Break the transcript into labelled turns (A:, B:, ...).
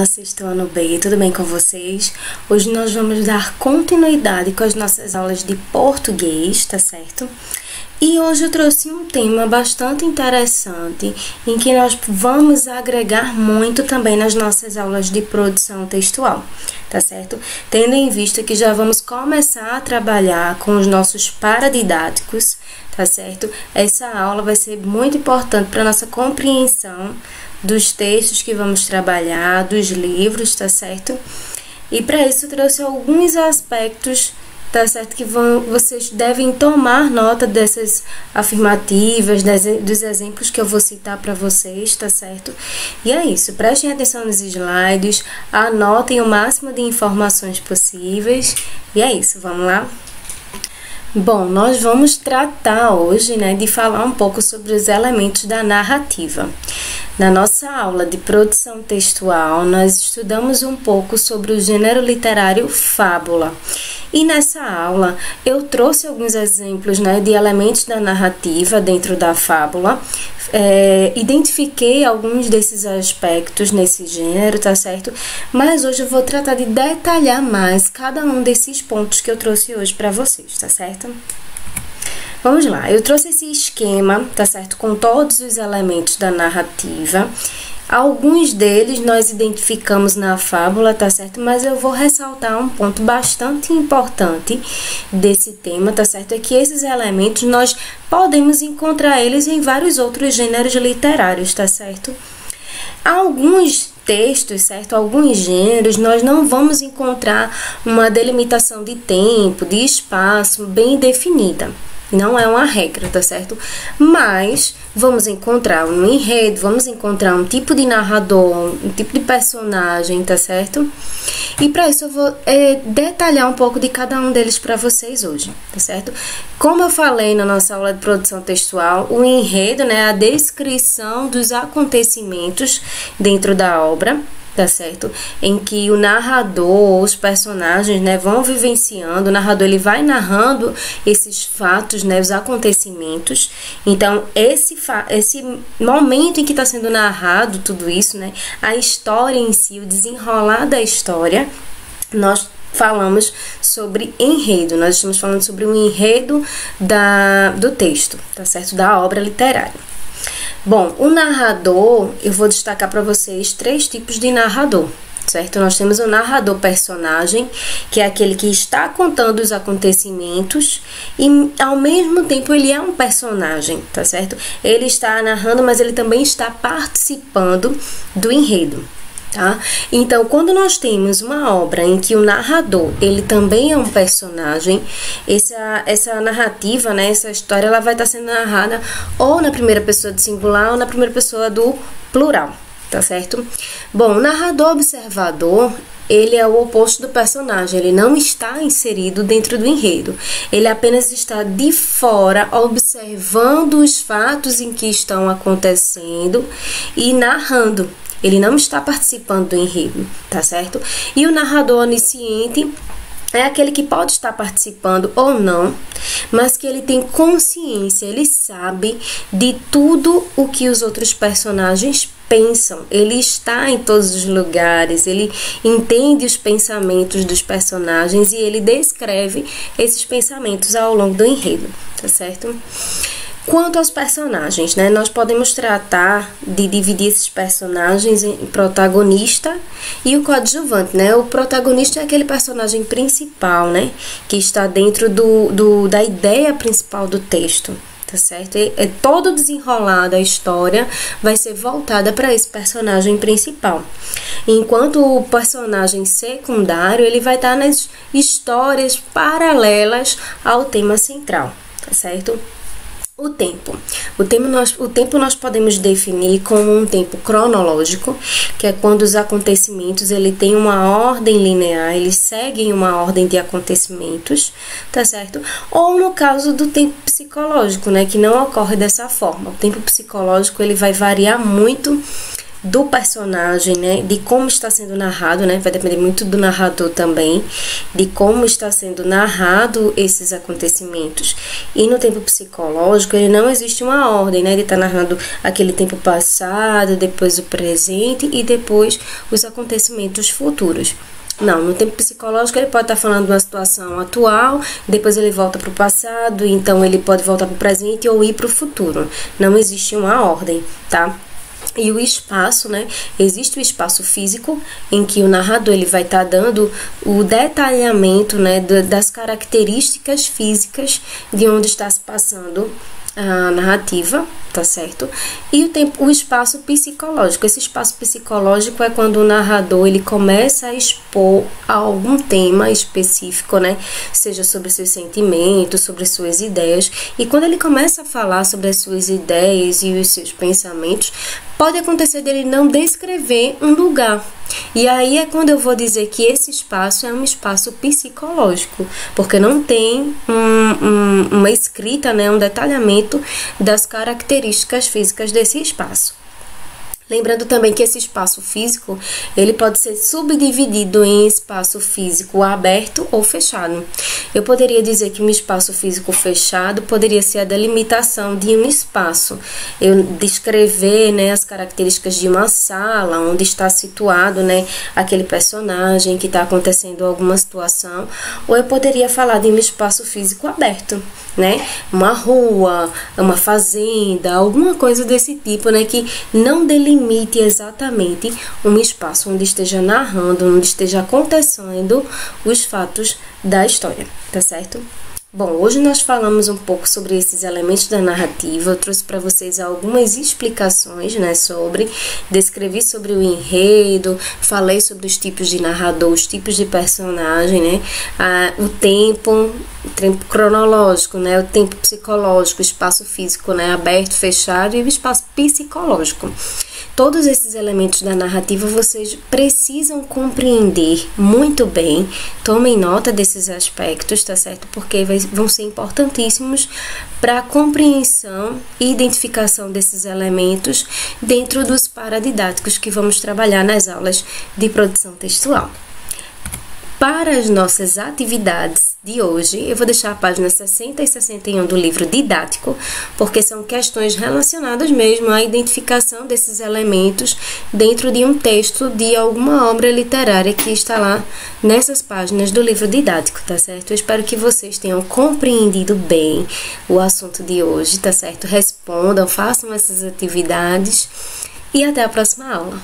A: Olá, sexto ano B, tudo bem com vocês? Hoje nós vamos dar continuidade com as nossas aulas de português, tá certo? E hoje eu trouxe um tema bastante interessante, em que nós vamos agregar muito também nas nossas aulas de produção textual, tá certo? Tendo em vista que já vamos começar a trabalhar com os nossos paradidáticos, tá certo? Essa aula vai ser muito importante para nossa compreensão dos textos que vamos trabalhar, dos livros, tá certo? E para isso eu trouxe alguns aspectos, tá certo? Que vocês devem tomar nota dessas afirmativas, dos exemplos que eu vou citar para vocês, tá certo? E é isso, prestem atenção nos slides, anotem o máximo de informações possíveis, e é isso, vamos lá? Bom, nós vamos tratar hoje, né, de falar um pouco sobre os elementos da narrativa. Na nossa aula de produção textual, nós estudamos um pouco sobre o gênero literário fábula. E nessa aula, eu trouxe alguns exemplos, né, de elementos da narrativa dentro da fábula. Identifiquei alguns desses aspectos nesse gênero, tá certo? Mas hoje eu vou tratar de detalhar mais cada um desses pontos que eu trouxe hoje para vocês, tá certo? Vamos lá, eu trouxe esse esquema, tá certo? Com todos os elementos da narrativa. Alguns deles nós identificamos na fábula, tá certo? Mas eu vou ressaltar um ponto bastante importante desse tema, tá certo? É que esses elementos nós podemos encontrar eles em vários outros gêneros literários, tá certo? Alguns textos, certo? Alguns gêneros, nós não vamos encontrar uma delimitação de tempo, de espaço bem definida. Não é uma regra, tá certo? Mas vamos encontrar um enredo, vamos encontrar um tipo de narrador, um tipo de personagem, tá certo? E para isso eu vou detalhar um pouco de cada um deles para vocês hoje, tá certo? Como eu falei na nossa aula de produção textual, o enredo, né, é a descrição dos acontecimentos dentro da obra, tá certo? Em que o narrador, os personagens, né, vão vivenciando, o narrador ele vai narrando esses fatos, né, os acontecimentos. Então, esse momento em que está sendo narrado tudo isso, né, a história em si, o desenrolar da história, nós falamos sobre enredo, nós estamos falando sobre o enredo do texto, tá certo? Da obra literária. Bom, o narrador, eu vou destacar para vocês 3 tipos de narrador, certo? Nós temos o narrador personagem, que é aquele que está contando os acontecimentos e, ao mesmo tempo, ele é um personagem, tá certo? Ele está narrando, mas ele também está participando do enredo. Tá? Então, quando nós temos uma obra em que o narrador, ele também é um personagem, essa narrativa, né, essa história, ela vai estar sendo narrada ou na primeira pessoa do singular ou na primeira pessoa do plural, tá certo? Bom, o narrador observador, ele é o oposto do personagem, ele não está inserido dentro do enredo, ele apenas está de fora observando os fatos em que estão acontecendo e narrando. Ele não está participando do enredo, tá certo? E o narrador onisciente é aquele que pode estar participando ou não, mas que ele tem consciência, ele sabe de tudo o que os outros personagens pensam. Ele está em todos os lugares, ele entende os pensamentos dos personagens e ele descreve esses pensamentos ao longo do enredo, tá certo? Quanto aos personagens, né, nós podemos tratar de dividir esses personagens em protagonista e o coadjuvante, né? O protagonista é aquele personagem principal, né, que está dentro da ideia principal do texto, tá certo? Todo o desenrolar da história vai ser voltada para esse personagem principal. Enquanto o personagem secundário, ele vai estar nas histórias paralelas ao tema central, tá certo? O tempo. O tempo nós podemos definir como um tempo cronológico, que é quando os acontecimentos ele tem uma ordem linear, eles seguem uma ordem de acontecimentos, tá certo? Ou no caso do tempo psicológico, né, que não ocorre dessa forma. O tempo psicológico ele vai variar muito do personagem, né, de como está sendo narrado, né, vai depender muito do narrador também, de como está sendo narrado esses acontecimentos. E no tempo psicológico, ele não existe uma ordem, né, de estar narrando aquele tempo passado, depois o presente e depois os acontecimentos futuros. Não, no tempo psicológico ele pode estar falando de uma situação atual, depois ele volta para o passado, então ele pode voltar para o presente ou ir para o futuro. Não existe uma ordem, tá? E o espaço, né? Existe o espaço físico, em que o narrador ele vai estar dando o detalhamento, né, das características físicas de onde está se passando a narrativa, tá certo? E o espaço psicológico. Esse espaço psicológico é quando o narrador ele começa a expor algum tema específico, né? Seja sobre seus sentimentos, sobre suas ideias. E quando ele começa a falar sobre as suas ideias e os seus pensamentos, pode acontecer dele não descrever um lugar. E aí é quando eu vou dizer que esse espaço é um espaço psicológico, porque não tem uma escrita, né, um detalhamento das características físicas desse espaço. Lembrando também que esse espaço físico, ele pode ser subdividido em espaço físico aberto ou fechado. Eu poderia dizer que um espaço físico fechado poderia ser a delimitação de um espaço. Eu descrever, né, as características de uma sala, onde está situado, né, aquele personagem que está acontecendo alguma situação. Ou eu poderia falar de um espaço físico aberto, né, uma rua, uma fazenda, alguma coisa desse tipo, né, que não delimite exatamente um espaço onde esteja narrando, onde esteja acontecendo os fatos da história, tá certo? Bom, hoje nós falamos um pouco sobre esses elementos da narrativa. Eu trouxe para vocês algumas explicações, né, descrevi sobre o enredo, falei sobre os tipos de narrador, os tipos de personagem, né, o tempo cronológico, né, o tempo psicológico, o espaço físico, né, aberto, fechado e o espaço psicológico. Todos esses elementos da narrativa vocês precisam compreender muito bem. Tomem nota desses aspectos, tá certo? Porque vão ser importantíssimos para a compreensão e identificação desses elementos dentro dos paradidáticos que vamos trabalhar nas aulas de produção textual. Para as nossas atividades de hoje, eu vou deixar a página 60 e 61 do livro didático, porque são questões relacionadas mesmo à identificação desses elementos dentro de um texto de alguma obra literária que está lá nessas páginas do livro didático, tá certo? Eu espero que vocês tenham compreendido bem o assunto de hoje, tá certo? Respondam, façam essas atividades e até a próxima aula.